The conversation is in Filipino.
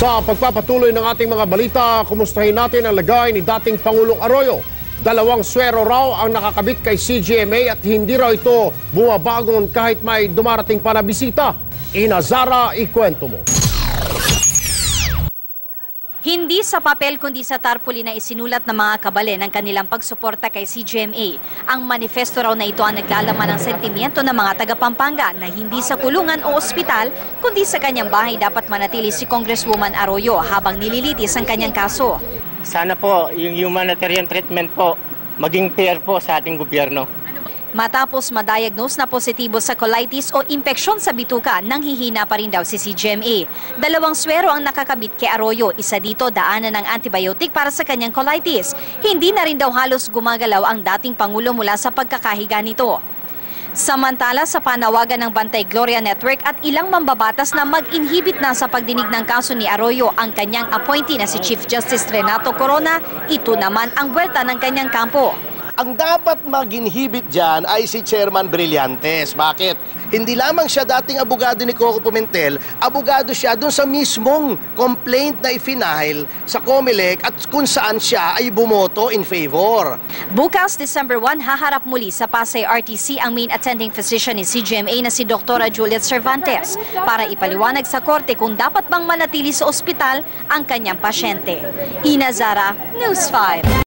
Sa pagpapatuloy ng ating mga balita, kumustahin natin ang lagay ni dating Pangulong Arroyo. 2 swero raw ang nakakabit kay CGMA at hindi raw ito bumabagon kahit may dumarating pa na bisita. Ina Zara, ikwento mo. Hindi sa papel kundi sa tarpaulin na isinulat ng mga kabale ng kanilang pagsuporta kay CGMA. Ang manifesto raw na ito ang naglalaman ng sentimiento ng mga taga-Pampanga na hindi sa kulungan o ospital kundi sa kanyang bahay dapat manatili si Congresswoman Arroyo habang nililitis ang kanyang kaso. Sana po yung humanitarian treatment po maging fair po sa ating gobyerno. Matapos ma-diagnose na positibo sa colitis o impeksyon sa bituka, nanghihina pa rin daw si CGMA. 2 swero ang nakakabit kay Arroyo, isa dito daanan ng antibiotic para sa kanyang colitis. Hindi na rin daw halos gumagalaw ang dating Pangulo mula sa pagkakahiga nito. Samantala sa panawagan ng Bantay Gloria Network at ilang mambabatas na mag-inhibit na sa pagdinig ng kaso ni Arroyo ang kanyang appointee na si Chief Justice Renato Corona, ito naman ang buwelta ng kanyang kampo. Ang dapat mag-inhibit dyan ay si Chairman Brillantes. Bakit? Hindi lamang siya dating abogado ni Coco Pimentel, abogado siya dun sa mismong complaint na i-file sa COMELEC at kung saan siya ay bumoto in favor. Bukas, December 1, haharap muli sa Pasay RTC ang main attending physician ni CGMA na si Dr. Juliet Cervantes para ipaliwanag sa korte kung dapat bang manatili sa ospital ang kanyang pasyente. Ina Zara, News 5.